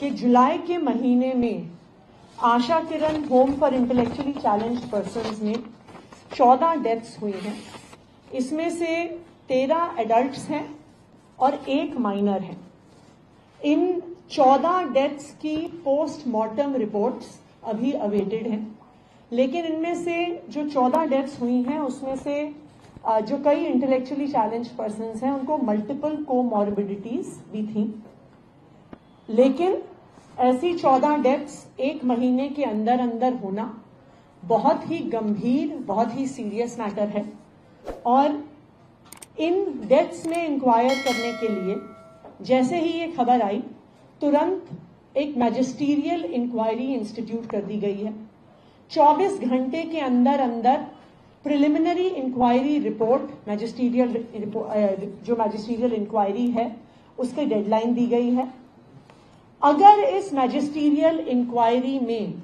कि जुलाई के महीने में Asha Kiran home for intellectually challenged persons में 14 डेथ्स हुई हैं। इसमें से 13 एडल्ट्स हैं और 1 माइनर है। इन 14 डेथ्स की पोस्टमार्टम रिपोर्ट्स अभी अवेटेड हैं, लेकिन इनमें से जो 14 डेथ्स हुई हैं उसमें से जो कई इंटेलेक्चुअली चैलेंज्ड पर्संस हैं उनको मल्टीपल कोमॉर्बिडिटीज भी थी। लेकिन ऐसी 14 डेथ्स 1 महीने के अंदर अंदर होना बहुत ही गंभीर, बहुत ही सीरियस मैटर है। और इन डेथ्स में इंक्वायर करने के लिए जैसे ही ये खबर आई, तुरंत एक मैजिस्टीरियल इंक्वायरी इंस्टीट्यूट कर दी गई है। 24 घंटे के अंदर अंदर प्रिलिमिनरी इंक्वायरी रिपोर्ट, जो मैजिस्टीरियल इंक्वायरी है उसकी डेडलाइन दी गई है। अगर इस मैजिस्टीरियल इंक्वायरी में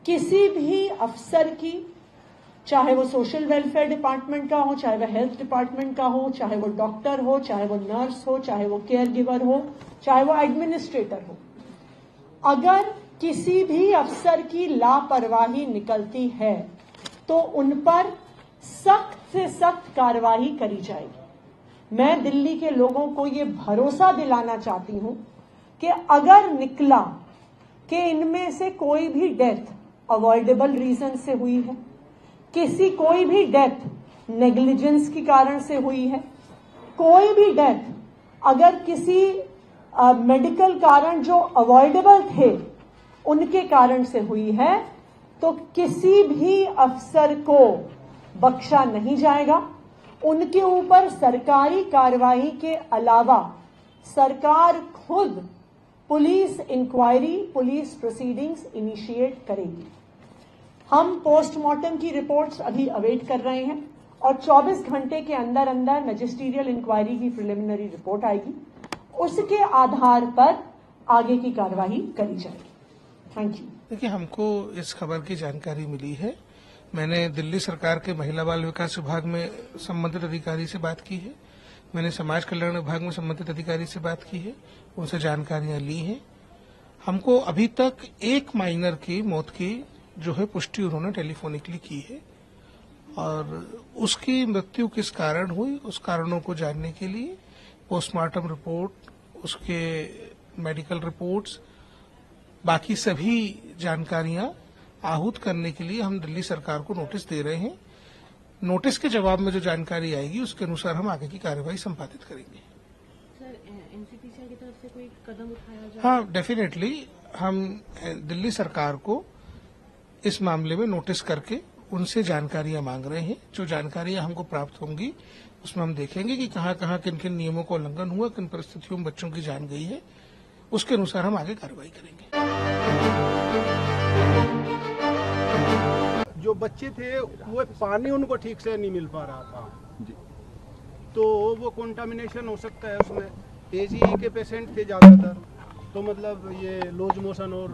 किसी भी अफसर की, चाहे वो सोशल वेलफेयर डिपार्टमेंट का हो, चाहे वो हेल्थ डिपार्टमेंट का हो, चाहे वो डॉक्टर हो, चाहे वो नर्स हो, चाहे वो केयर गिवर हो, चाहे वो एडमिनिस्ट्रेटर हो, अगर किसी भी अफसर की लापरवाही निकलती है तो उन पर सख्त से सख्त कार्रवाई करी जाएगी। मैं दिल्ली के लोगों को ये भरोसा दिलाना चाहती हूं कि अगर निकला कि इनमें से कोई भी डेथ अवॉइडेबल रीजन से हुई है, कोई भी डेथ नेग्लिजेंस के कारण से हुई है, कोई भी डेथ अगर किसी मेडिकल कारण जो अवॉइडेबल थे उनके कारण से हुई है, तो किसी भी अफसर को बख्शा नहीं जाएगा। उनके ऊपर सरकारी कार्रवाई के अलावा सरकार खुद police inquiry, police proceedings initiate करेगी। हम पोस्टमार्टम की रिपोर्ट्स अभी अवेट कर रहे हैं और 24 घंटे के अंदर अंदर मैजिस्टीरियल इंक्वायरी की प्रिलिमिनरी रिपोर्ट आएगी। उसके आधार पर आगे की कार्रवाई करी जाएगी। Thank you. देखिए, हमको इस खबर की जानकारी मिली है। मैंने दिल्ली सरकार के महिला बाल विकास विभाग में संबंधित अधिकारी से बात की है, मैंने समाज कल्याण विभाग में संबंधित अधिकारी से बात की है, उनसे जानकारियां ली हैं। हमको अभी तक 1 माइनर की मौत की जो है पुष्टि उन्होंने टेलीफोनिकली की है और उसकी मृत्यु किस कारण हुई, उस कारणों को जानने के लिए पोस्टमार्टम रिपोर्ट, उसके मेडिकल रिपोर्ट्स, बाकी सभी जानकारियां आहूत करने के लिए हम दिल्ली सरकार को नोटिस दे रहे हैं। नोटिस के जवाब में जो जानकारी आएगी उसके अनुसार हम आगे की कार्रवाई संपादित करेंगे। सर, एनसीपीसीआर की तरफ से कोई कदम उठाया जाए? हाँ, डेफिनेटली हम दिल्ली सरकार को इस मामले में नोटिस करके उनसे जानकारियां मांग रहे हैं। जो जानकारियां हमको प्राप्त होंगी उसमें हम देखेंगे कि कहां कहां किन किन नियमों का उल्लंघन हुआ, किन परिस्थितियों में बच्चों की जान गई है, उसके अनुसार हम आगे कार्रवाई करेंगे। जो बच्चे थे वो पानी उनको ठीक से नहीं मिल पा रहा था जी, तो वो कंटामिनेशन हो सकता है उसमें। एजीई के पेशेंट थे ज़्यादातर, तो मतलब ये लूज मोशन और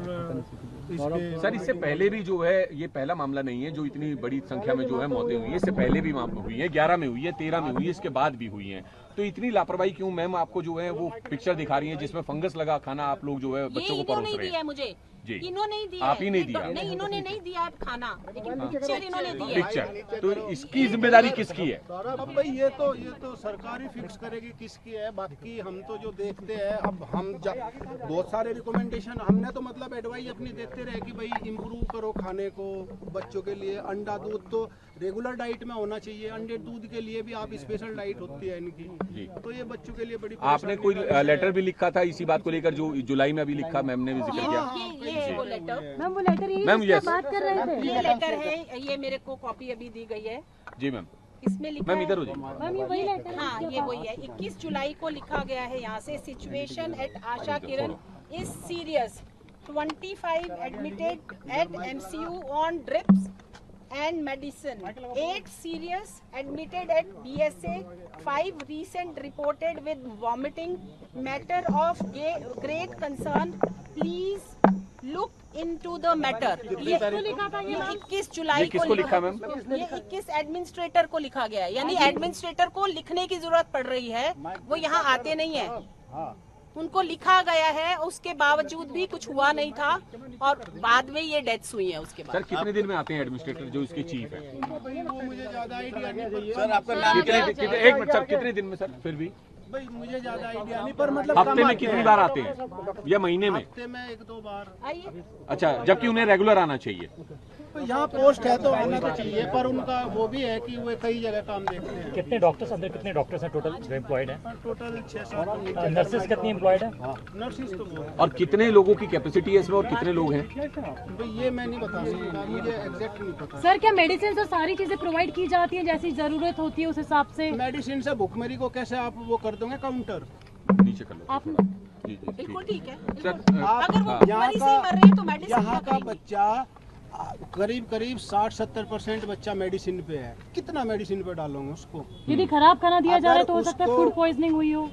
सर, इससे पहले भी जो है ये पहला मामला नहीं है जो इतनी बड़ी संख्या में जो है मौतें हुई है। इससे पहले भी मामले हुई है, 11 में हुई है, 13 में हुई है, इसके बाद भी हुई है। तो इतनी लापरवाही क्यों? मैम आपको जो है वो पिक्चर दिखा रही है जिसमें फंगस लगा खाना आप लोग जो है बच्चों को परोस रहे हैं। मुझे जी, इन्होंने नहीं दिया, आप ही नहीं दिया? नहीं, इन्होंने नहीं दिया खाना, लेकिन पिक्चर इन्होंने दी है। पिक्चर तो इसकी जिम्मेदारी किसकी है? अब भाई ये तो सरकार ही फिक्स करेगी किसकी है। बाकी हम तो जो देखते हैं, अब हम बहुत सारे रिकमेंडेशन हमने तो मतलब एडवाइस अपनी देते रहे कि भाई इम्प्रूव करो खाने को बच्चों के लिए। अंडा दूध तो रेगुलर डाइट में होना चाहिए, अंडे दूध के लिए भी आप स्पेशल डाइट होती है इनकी, तो ये बच्चों के लिए बड़ी। आपने कोई लेटर भी लिखा था इसी बात को लेकर जो जुलाई में अभी लिखा, मैम ने भी जिक्र किया? वो लेटर, मैम वो लेटर मैम यस बात कर रहे थे। ये लेटर है, ये मेरे को कॉपी अभी दी गई है। जी मैम, इसमें लिखा मैम इधर हो जाइए। मैम ये वही लेटर है। हाँ, ये वही है। 21 जुलाई को लिखा गया है यहाँ से, situation at Asha Kiran is serious, 25 admitted at MCU on drips and medicine, 8 serious admitted at BSA, 5 recent reported with vomiting, matter of great concern, please look into the matter। ये 21 जुलाई को लिखा मैम? ये 21 एडमिनिस्ट्रेटर को लिखा गया है, यानी एडमिनिस्ट्रेटर को लिखने की जरूरत पड़ रही है, वो यहाँ आते नहीं है। उनको लिखा गया है, उसके बावजूद भी कुछ हुआ नहीं था और बाद में ये डेथ्स हुई है उसके सर बाद। कितने दिन में आते हैं एडमिनिस्ट्रेटर जो इसके चीफ है? वो मुझे ज्यादा आइडिया नहीं सर आपका नाम क्या है? एक मिनट सर, कितने दिन में सर? फिर भी भाई मुझे ज्यादा आइडिया नहीं, पर मतलब हफ्ते कम में आते कितनी हैं। बार आते हैं या महीने में? हफ्ते में 1-2 बार। आइए। अच्छा, जबकि उन्हें रेगुलर आना चाहिए। तो यहाँ पोस्ट है तो आना तो चाहिए, पर उनका वो भी है कि वो कई जगह काम देखते हैं। कितने डॉक्टर्स अंदर कितने डॉक्टर्स हैं टोटल जो एम्प्लॉयड हैं? टोटल 6-7 नर्सेस कितनी एम्प्लॉयड हैं? नर्सिस तो बहुत। और कितने लोगों की कैपेसिटी है इसमें और कितने लोग हैं? भाई ये मैं नहीं बता सकता, मुझे एग्जैक्ट नहीं पता। सर क्या मेडिसिन और सारी चीजें प्रोवाइड की जाती हैं जैसी जरूरत होती है उस हिसाब से? मेडिसिन से भुखमरी को कैसे आप वो कर दोगे काउंटर? नीचे कर लो आप जी जी बिल्कुल ठीक ठीक है। है। सर अगर वो यहाँ भुखमरी से ही मर रहे हैं तो मेडिसिन यहाँ क्या का करेंगे? बच्चा करीब 60-70% बच्चा मेडिसिन पे है। कितना मेडिसिन पे डालोगे उसको? यदि खराब खाना दिया जा रहा है तो हो अगर सकता है उसको- फूड पॉइजनिंग हुई हो।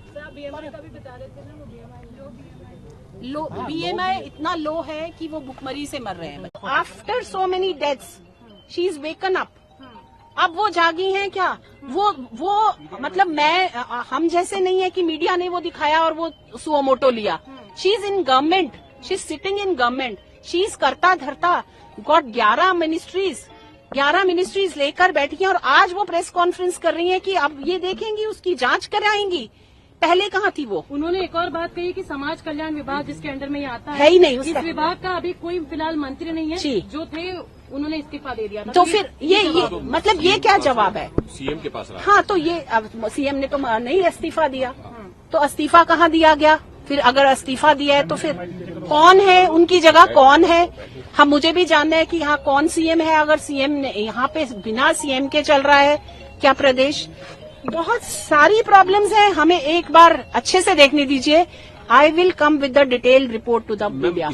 लो BMI इतना लो है कि वो भुखमरी से मर रहे हैं। After so many deaths she is woken up. अब वो जागी हैं क्या? वो मतलब हम जैसे नहीं है कि मीडिया ने वो दिखाया और वो सुओमोटो लिया। She is in government, she is sitting in government, she is करता धरता गॉट 11 मिनिस्ट्रीज लेकर बैठी हैं और आज वो प्रेस कॉन्फ्रेंस कर रही हैं कि अब ये देखेंगी, उसकी जांच कराएंगी। पहले कहाँ थी वो? उन्होंने एक और बात कही कि समाज कल्याण विभाग जिसके अंडर में ये आता है ही नहीं इस उसका। विभाग का अभी कोई फिलहाल मंत्री नहीं है। जी। जो थे उन्होंने इस्तीफा दे दिया था। तो फिर ये मतलब ये क्या जवाब है? सीएम के पास रहा। हाँ, तो ये अब सीएम ने तो नहीं इस्तीफा दिया, तो इस्तीफा कहाँ दिया गया? फिर अगर इस्तीफा दिया है तो फिर कौन है उनकी जगह, कौन है? हम मुझे भी जानना है कि यहाँ कौन सीएम है। अगर सीएम ने यहाँ पे बिना सीएम के चल रहा है क्या प्रदेश? बहुत सारी प्रॉब्लम्स हैं, हमें एक बार अच्छे से देखने दीजिए। I will come with the detail report to the media.